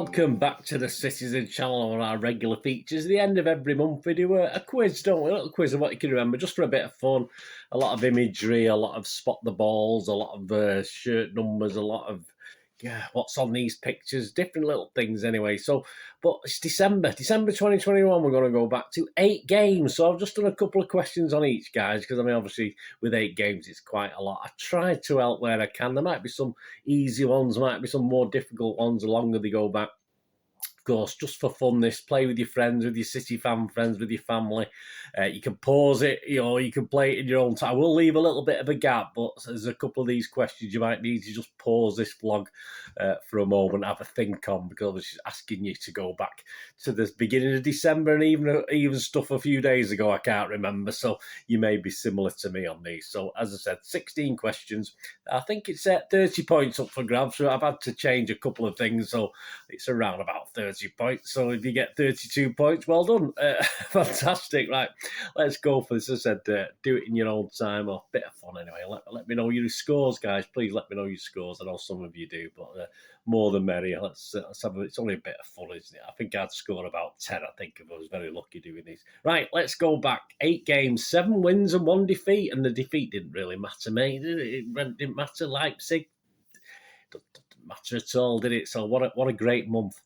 welcome back to the Citizen channel on our regular features. At the end of every month we do a quiz, don't we? A little quiz of what you can remember, just for a bit of fun. A lot of imagery, a lot of spot the balls, a lot of shirt numbers, a lot of what's on these pictures, different little things anyway. So, but it's December 2021, we're going to go back to 8 games. So I've just done a couple of questions on each, guys, because I mean, obviously with 8 games, it's quite a lot. I try to help where I can. There might be some easy ones, might be some more difficult ones the longer they go back. Of course, just for fun, this, play with your friends, with your City fan friends, with your family. You can pause it, you can play it in your own time. We'll leave a little bit of a gap, but there's a couple of these questions you might need to just pause this vlog for a moment, have a think on, because it's asking you to go back to the beginning of December and even stuff a few days ago I can't remember, so you may be similar to me on these. So as I said, 16 questions. I think it's 30 points up for grabs, so I've had to change a couple of things, so it's around about 30 points. So if you get 32 points, well done. Fantastic. Right, let's go for this. As I said, do it in your own time, or a bit of fun anyway. Let me know your scores, guys. Please let me know your scores. I know some of you do, but more the merrier. Let's have it's only a bit of fun, isn't it? I think I'd score about 10, I think, if I was very lucky doing these. Right, let's go back. 8 games, 7 wins and 1 defeat, and the defeat didn't really matter, mate. It didn't matter. Leipzig didn't matter at all, did it? So what a great month.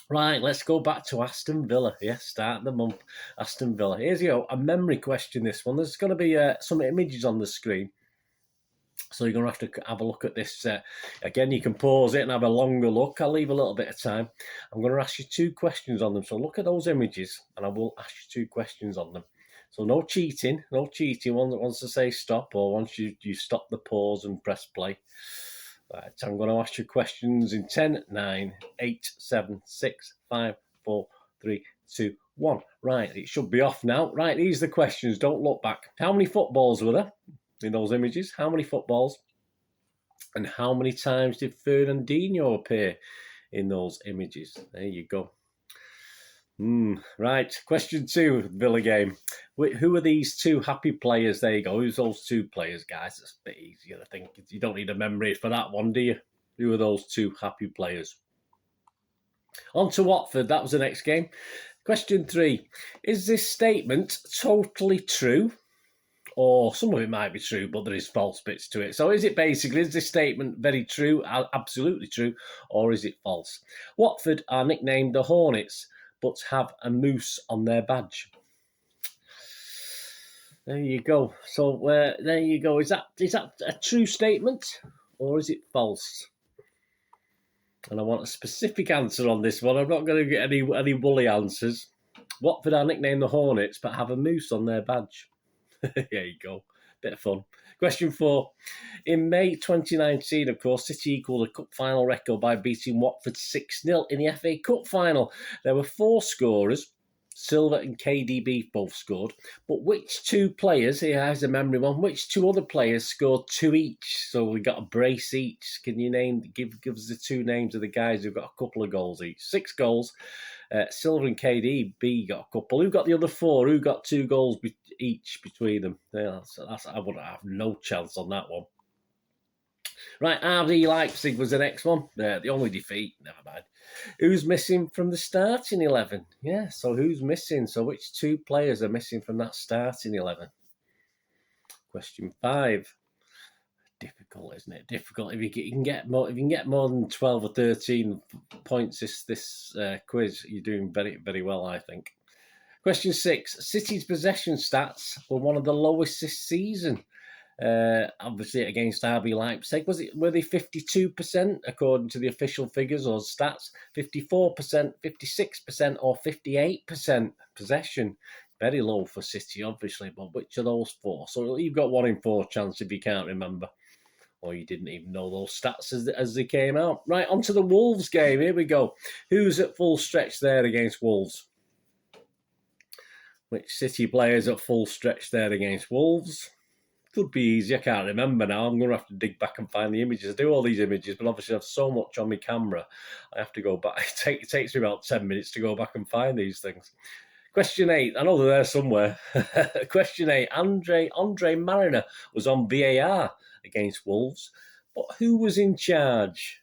Right, let's go back to Aston Villa. Yes, start the month, Aston Villa. Here's a memory question, this one. There's going to be some images on the screen, so you're going to have to have a look at this. Again, you can pause it and have a longer look. I'll leave a little bit of time. I'm going to ask you 2 questions on them, so look at those images, and I will ask you 2 questions on them. So no cheating. Once I say stop, or once you stop the pause and press play. Right, I'm going to ask you questions in 10, 9, 8, 7, 6, 5, 4, 3, 2, 1. Right, it should be off now. Right, these are the questions. Don't look back. How many footballs were there in those images? How many footballs? And how many times did Fernandinho appear in those images? There you go. Right, question 2, Villa game. Who are these 2 happy players? There you go. Who's those 2 players, guys? It's a bit easier, I think. You don't need a memory for that one, do you? Who are those 2 happy players? On to Watford. That was the next game. Question 3. Is this statement totally true? Or some of it might be true, but there is false bits to it. So is this statement very true, absolutely true, or is it false? Watford are nicknamed the Hornets, but have a moose on their badge. There you go. So there you go. Is that a true statement, or is it false? And I want a specific answer on this one. I'm not going to get any woolly answers. Watford are nicknamed the Hornets, but have a moose on their badge. There you go. Bit of fun. Question 4. In May 2019, of course, City equalled a cup final record by beating Watford 6-0 in the FA Cup final. There were 4 scorers. Silva and KDB both scored. But which 2 players, here's a memory one, which 2 other players scored 2 each? So we got a brace each. Can you give us the 2 names of the guys who've got a couple of goals each? 6 goals. Silva and KDB got a couple. Who got the other 4? Who got 2 goals each between them? Yeah, I would have no chance on that one. Right, RB Leipzig was the next one. The only defeat, never mind. Who's missing from the starting 11? Yeah, so who's missing? So which 2 players are missing from that starting 11? Question 5. Difficult, isn't it? Difficult. If you can get more than 12 or 13 points this quiz, you're doing very, very well, I think. Question 6. City's possession stats were one of the lowest this season. Obviously against RB Leipzig. Were they 52% according to the official figures or stats? 54%, 56%, or 58% possession? Very low for City, obviously, but which of those 4? So you've got 1 in 4 chance if you can't remember, or you didn't even know those stats as they came out. Right, on to the Wolves game. Here we go. Who's at full stretch there against Wolves? Which City players at full stretch there against Wolves? Could be easy. I can't remember now. I'm going to have to dig back and find the images. I do all these images, but obviously I have so much on my camera. I have to go back. It takes me about 10 minutes to go back and find these things. Question 8. I know they're there somewhere. Question 8. Andre Mariner was on VAR against Wolves, but who was in charge?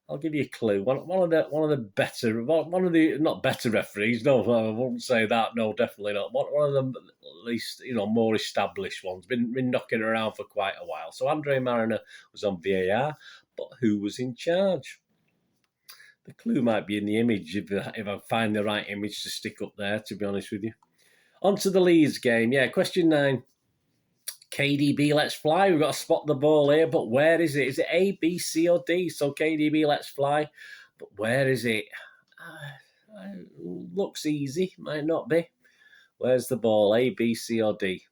I'll give you a clue. One of the better, one of the not better referees. No, I wouldn't say that. No, definitely not. One of them, at least more established ones. Been knocking around for quite a while. So Andre Mariner was on VAR, but who was in charge? The clue might be in the image if I find the right image to stick up there. To be honest with you, on to the Leeds game. Yeah, question 9. KDB, let's fly. We've got to spot the ball here, but where is it? Is it A, B, C, or D? So KDB, let's fly. But where is it? Looks easy. Might not be. Where's the ball? A, B, C, or D?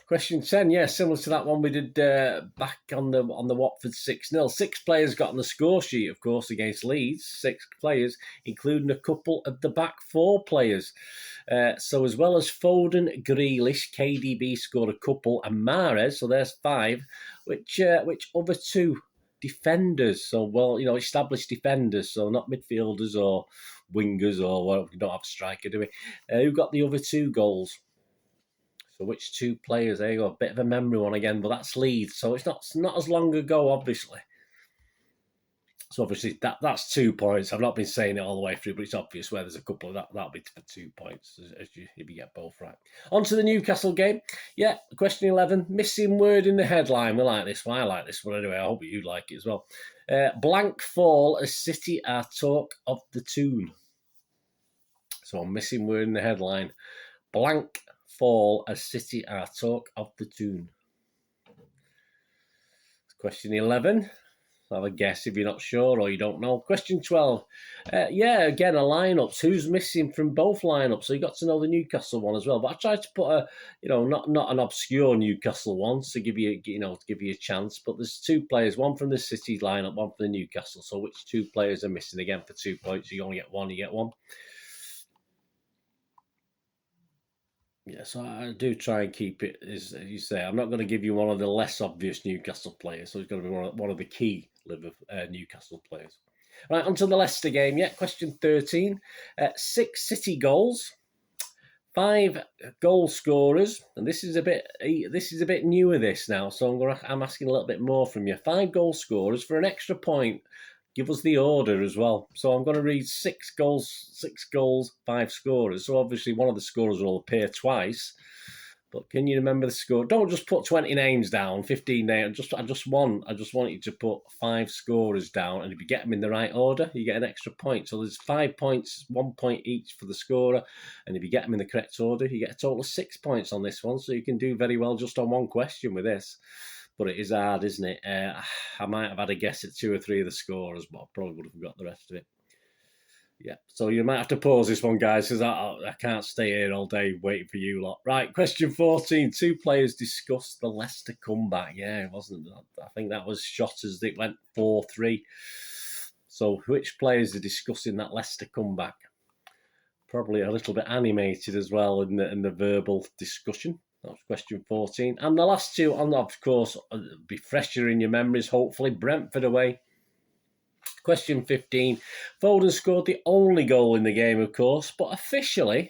Question 10, yeah, similar to that one we did back on the Watford 6-0. 6 players got on the score sheet, of course, against Leeds. 6 players, including a couple of the back 4 players. So as well as Foden, Grealish, KDB scored a couple, and Mahrez, so there's 5, which other 2 defenders, so established defenders, so not midfielders or wingers or we don't have a striker, do we? Who got the other 2 goals? So which 2 players? There you go, a bit of a memory one again, but that's Leeds, so it's not as long ago, obviously. So obviously that's 2 points. I've not been saying it all the way through, but it's obvious where there's a couple of that'll be for 2 points if you get both right. On to the Newcastle game. Yeah, question 11. Missing word in the headline. We like this one. I like this one anyway. I hope you like it as well. Blank fall as City are talk of the tune. So missing word in the headline. Blank fall as City are talk of the tune. Question 11. Have a guess if you're not sure or you don't know. Question 12. Yeah, again, a lineups. Who's missing from both lineups? So you got to know the Newcastle one as well. But I tried to put not an obscure Newcastle one to give you a chance. But there's 2 players, one from the City lineup, one from the Newcastle. So which 2 players are missing again for 2 points? You only get one, you get one. Yeah, so I do try and keep it, as you say. I'm not going to give you one of the less obvious Newcastle players, so it's going to be one of the key Newcastle players. Right, on to the Leicester game. Yeah, question 13. 6 City goals, 5 goal scorers, and this is a bit newer this now, so I'm asking a little bit more from you. 5 goal scorers for an extra point. Give us the order as well. So I'm going to read 6 goals, 5 scorers. So obviously one of the scorers will appear twice. But can you remember the score? Don't just put 20 names down, 15 names. I just want you to put 5 scorers down, and if you get them in the right order, you get an extra point. So there's 5 points, 1 point each for the scorer, and if you get them in the correct order, you get a total of 6 points on this one. So you can do very well just on one question with this. But it is hard, isn't it? I might have had a guess at 2 or 3 of the scorers, but I probably would have forgot the rest of it. Yeah, so you might have to pause this one, guys, because I can't stay here all day waiting for you lot. Right, question 14. 2 players discussed the Leicester comeback. Yeah, it wasn't. I think that was shot as it went 4-3. So which players are discussing that Leicester comeback? Probably a little bit animated as well in the verbal discussion. That was question 14. And the last 2, of course, be fresher in your memories, hopefully. Brentford away. Question 15. Foden scored the only goal in the game, of course, but officially,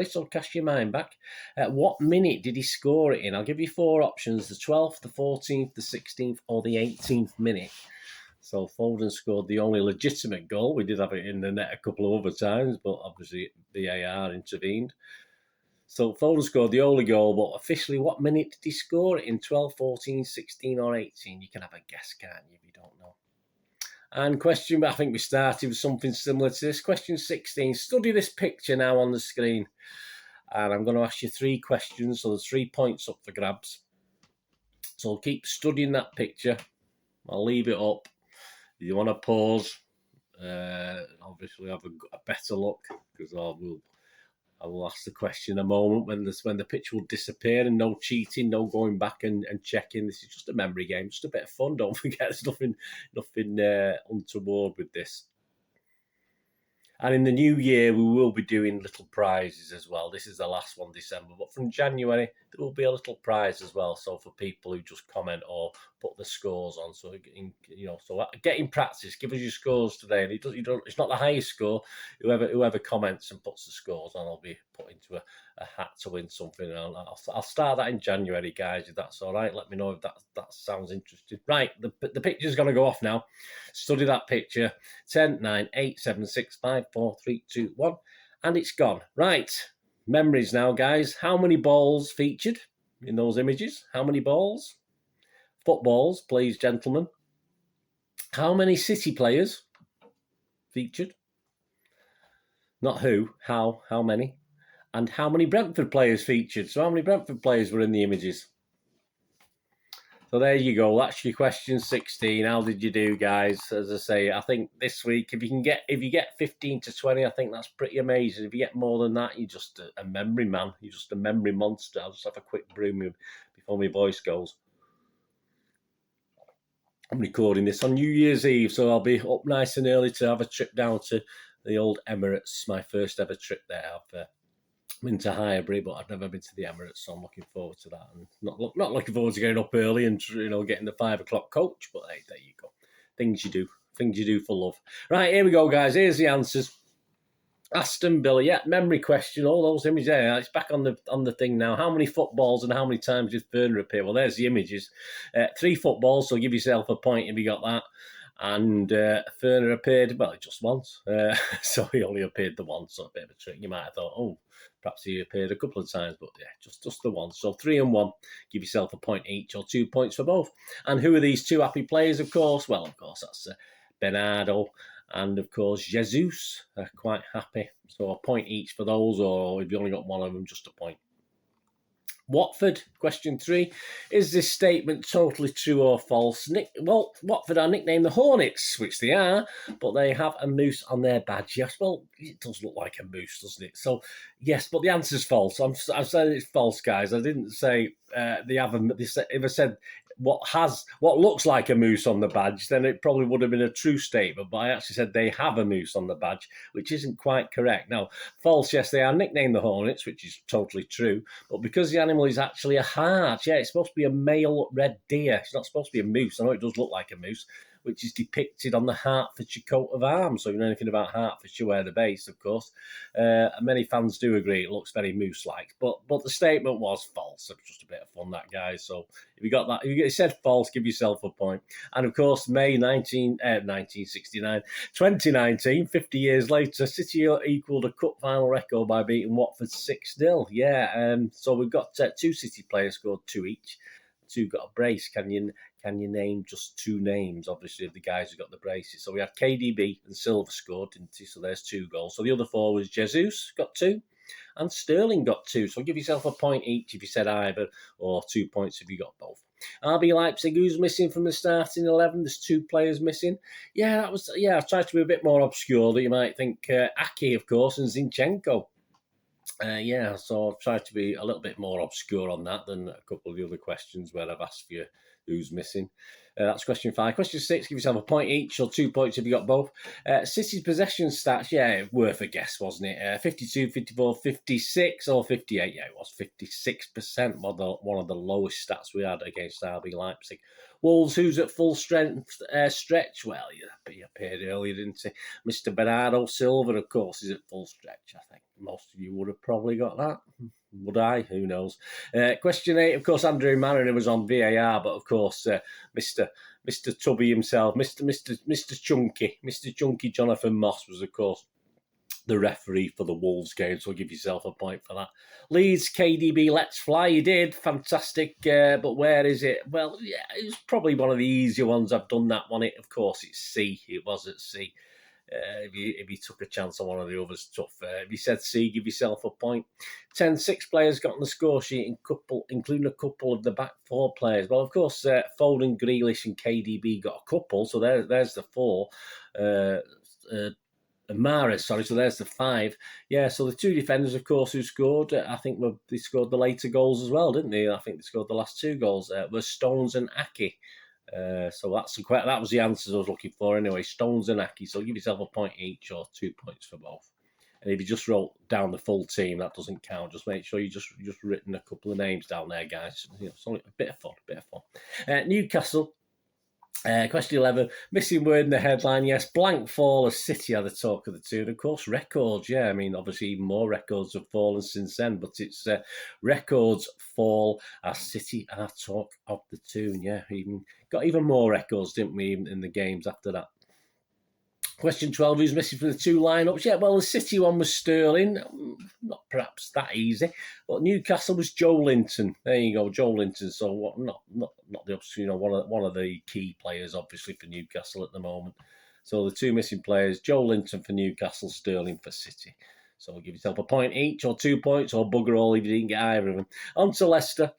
so cast your mind back, at what minute did he score it in? I'll give you 4 options, the 12th, the 14th, the 16th, or the 18th minute. So Foden scored the only legitimate goal. We did have it in the net a couple of other times, but obviously VAR intervened. So Foden scored the only goal, but officially, what minute did he score it in? 12, 14, 16, or 18? You can have a guess, can't you, if you don't know? And question, I think we started with something similar to this. Question 16. Study this picture now on the screen. And I'm going to ask you 3 questions, so there's 3 points up for grabs. So I'll keep studying that picture. I'll leave it up. If you want to pause, obviously have a better look, because I will ask the question in a moment when the pitch will disappear, and no cheating, no going back and checking. This is just a memory game, just a bit of fun. Don't forget, there's nothing untoward with this. And in the new year, we will be doing little prizes as well. This is the last one, December. But from January, there will be a little prize as well. So for people who just comment or put the scores on. So, so get in practice. Give us your scores today. And it's not the highest score. Whoever comments and puts the scores on, I'll be putting put into a hat to win something. I'll start that in January, guys, if that's all right. Let me know if that sounds interesting. Right, the picture's going to go off now. Study that picture. 10, 9, 8, 7, 6, 5, 4, 3, 2, 1. And it's gone. Right, memories now, guys. How many balls featured in those images? How many balls? Footballs, please, gentlemen. How many City players featured? Not who, how many? And how many Brentford players featured? So how many Brentford players were in the images? So there you go. That's your question 16. How did you do, guys? As I say, I think this week, if you get 15 to 20, I think that's pretty amazing. If you get more than that, you're just a memory man. You're just a memory monster. I'll just have a quick brew before my voice goes. I'm recording this on New Year's Eve, so I'll be up nice and early to have a trip down to the old Emirates, my first ever trip there. I've been to Highbury, but I've never been to the Emirates, so I'm looking forward to that. And not looking forward to getting up early and getting the 5 o'clock coach, but hey, there you go. Things you do for love. Right, here we go, guys. Here's the answers. Aston Villa, yeah, memory question. All those images there. It's back on the thing now. How many footballs and how many times did Werner appear? Well, there's the images. 3 footballs, so give yourself a point if you got that. And Werner appeared, well, just once. So he only appeared the once, so a bit of a trick. You might have thought, oh, perhaps he appeared a couple of times, but yeah, just the one. So 3 and 1, give yourself a point each, or 2 points for both. And who are these 2 happy players, of course? Well, of course, that's Bernardo and, of course, Jesus. They're quite happy. So a point each for those, or if you only got one of them, just a point. Watford, question 3. Is this statement totally true or false? Well, Watford are nicknamed the Hornets, which they are, but they have a moose on their badge. Yes, well, it does look like a moose, doesn't it? So, yes, but the answer's false. I'm saying it's false, guys. I didn't say they have if I said what looks like a moose on the badge, then it probably would have been a true statement. But I actually said they have a moose on the badge, which isn't quite correct. Now, false, yes, they are nicknamed the Hornets, which is totally true. But because the animal is actually a hart, yeah, it's supposed to be a male red deer. It's not supposed to be a moose. I know it does look like a moose, which is depicted on the Hertfordshire coat of arms. So if you know anything about Hertfordshire, where the base, of course. Many fans do agree it looks very moose-like. But the statement was false. It was just a bit of fun, that, guys. So if you got that, if you said false, give yourself a point. And, of course, May 1969, 2019, 50 years later, City equalled a cup final record by beating Watford 6-0. Yeah, so we've got 2 City players scored 2 each. 2 got a brace. Can you name just 2 names, obviously, of the guys who got the braces? So we had KDB and Silva scored, didn't he? So there's 2 goals. So the other 4 was Jesus, got 2, and Sterling got 2. So give yourself a point each if you said either, or 2 points if you got both. RB Leipzig, who's missing from the starting 11? There's 2 players missing. Yeah, I tried to be a bit more obscure that you might think. Aki, of course, and Zinchenko. So I've tried to be a little bit more obscure on that than a couple of the other questions where I've asked for you who's missing. That's question 5. Question 6, give yourself a point each, or 2 points if you got both. City's possession stats, yeah, worth a guess, wasn't it? 52, 54, 56, or 58? Yeah, it was 56%, one of the lowest stats we had against RB Leipzig. Wolves, who's at full strength stretch? Well, he appeared earlier, didn't he? Mr. Bernardo Silva, of course, is at full stretch. I think most of you would have probably got that. Would I? Who knows? Question 8, of course, Andrew Mariner was on VAR, but of course, Mr. Tubby himself, Mr. Chunky Jonathan Moss was, of course, the referee for the Wolves game, so I'll give yourself a point for that. Leeds, KDB, let's fly. You did. Fantastic. But where is it? Well, yeah, it was probably one of the easier ones. I've done that one. Of course, it's C. It was at C. If you took a chance on one of the others, tough. If you said C, give yourself a point. 6 players got on the score sheet, including a couple of the back 4 players. Well, of course, Foden, Grealish and KDB got a couple, so there's the 4. Mahrez, sorry, so there's the 5. Yeah, so the 2 defenders, of course, who scored, I think they scored the later goals as well, didn't they? I think they scored the last 2 goals. Were Stones and Aki. So that was the answers I was looking for anyway. Stones and Aki. So give yourself a point each, or 2 points for both. And if you just wrote down the full team, that doesn't count. Just make sure you just written a couple of names down there, guys. It's only a bit of fun. Newcastle. Question 11, missing word in the headline. Yes, blank fall as City are the talk of the tune. Of course, records, yeah. I mean, obviously, even more records have fallen since then, but it's records fall as City are talk of the tune. Yeah, got even more records, didn't we, in the games after that? Question 12, who's missing from the two lineups? Yeah, well, the City one was Sterling. Not perhaps that easy. But Newcastle was Joe Linton. There you go, Joe Linton. So what, not the one of the key players, obviously, for Newcastle at the moment. So the two missing players, Joe Linton for Newcastle, Sterling for City. So give yourself a point each, or 2 points, or bugger all if you didn't get either of them. On to Leicester.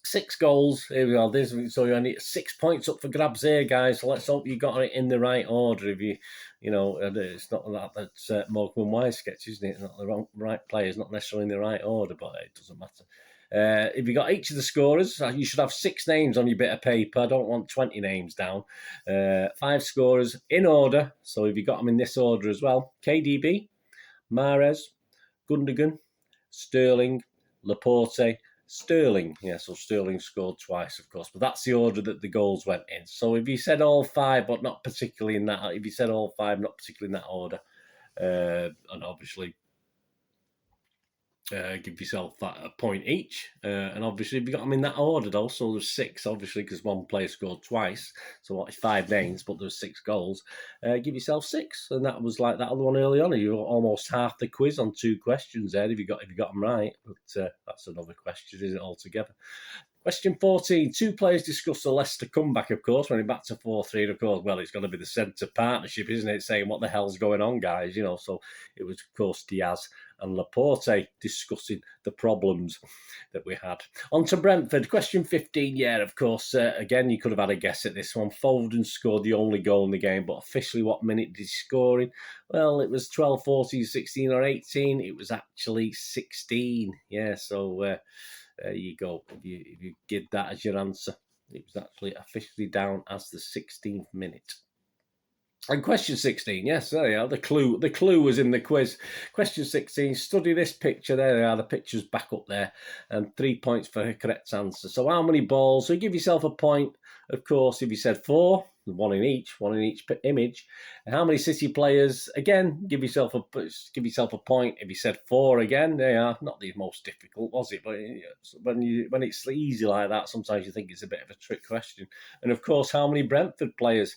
6 goals. Here we are. So you need 6 points up for grabs here, guys. So let's hope you got it in the right order. If it's not that's Morecambe Wise sketch, isn't it? Not the right players, not necessarily in the right order, but it doesn't matter. If you got each of the scorers, you should have 6 names on your bit of paper. I don't want 20 names down. 5 scorers in order. So if you got them in this order as well: KDB, Mahrez, Gundogan, Sterling, Laporte, Sterling. Yeah, so Sterling scored twice, of course, but that's the order that the goals went in. So if you said all 5, but not particularly in that, if you said all 5, not particularly in that order, and obviously give yourself a point each. And obviously, if you got them in that order, though, so there's 6, obviously, because one player scored twice. So what is 5 names, but there's 6 goals. Give yourself 6, and that was like that other one early on. You almost half the quiz on 2 questions there if you got them right. But that's another question, isn't it, altogether? Question 14. 2 players discussed the Leicester comeback, of course, when it back to 4-3. Of course, well, it's got to be the centre partnership, isn't it? Saying, what the hell's going on, guys? So it was, of course, Diaz and Laporte discussing the problems that we had. On to Brentford. Question 15. Yeah, of course, again, you could have had a guess at this one. Foden scored the only goal in the game, but officially, what minute did he score in? Well, it was 12, 14, 16 or 18. It was actually 16. Yeah, so... there you go. If you give that as your answer, it was actually officially down as the 16th minute. And question 16, yes, there you are. The clue was in the quiz. Question 16, study this picture. There they are, the picture's back up there. And 3 points for a correct answer. So how many balls? So give yourself a point, of course, if you said 4, one in each image. And how many City players? Again, give yourself a point. If you said 4 again, they are not the most difficult, was it? But when it's easy like that, sometimes you think it's a bit of a trick question. And of course, how many Brentford players?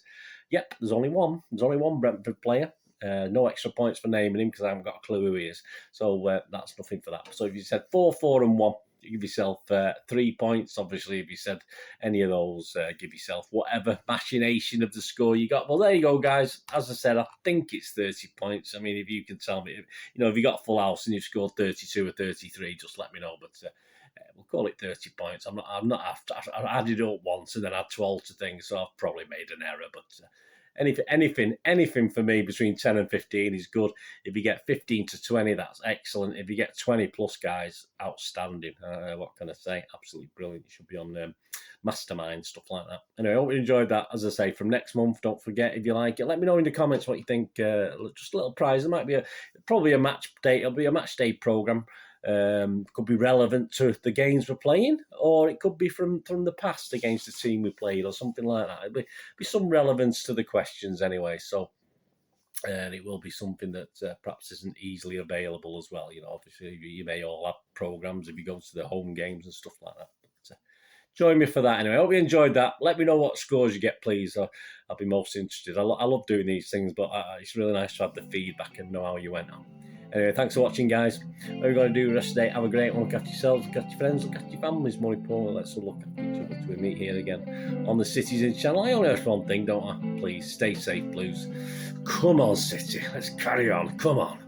Yep, there's only one. There's only one Brentford player. No extra points for naming him because I haven't got a clue who he is. So that's nothing for that. So if you said 4, 4 and 1, you give yourself 3 points. Obviously, if you said any of those, give yourself whatever machination of the score you got. Well, there you go, guys. As I said, I think it's 30 points. I mean, if you can tell me, if you got a full house and you've scored 32 or 33, just let me know. But we'll call it 30 points. I'm not after. I added it up once and then add 12 to things, so I've probably made an error. But anything for me between 10 and 15 is good. If you get 15 to 20, that's excellent. If you get 20 plus, guys, outstanding. What can I say? Absolutely brilliant. You should be on Mastermind, stuff like that. Anyway, I hope you enjoyed that. As I say, from next month, don't forget, if you like it, let me know in the comments what you think. Just a little prize. There might be probably a match day. It'll be a match day programme. Could be relevant to the games we're playing, or it could be from the past against the team we played, or something like that. It'll be some relevance to the questions anyway. So, and it will be something that perhaps isn't easily available as well. Obviously you may all have programs if you go to the home games and stuff like that. But, join me for that anyway. I hope you enjoyed that. Let me know what scores you get, please. I'll be most interested. I love doing these things, but it's really nice to have the feedback and know how you went on. Anyway, thanks for watching, guys. What are you going to do the rest of the day? Have a great one. Look after yourselves, look after your friends, look after your families. More important, let's all look after each other till we meet here again on the City Vs channel. I only ask one thing, don't I? Please, stay safe, Blues. Come on, City. Let's carry on. Come on.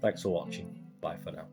Thanks for watching. Bye for now.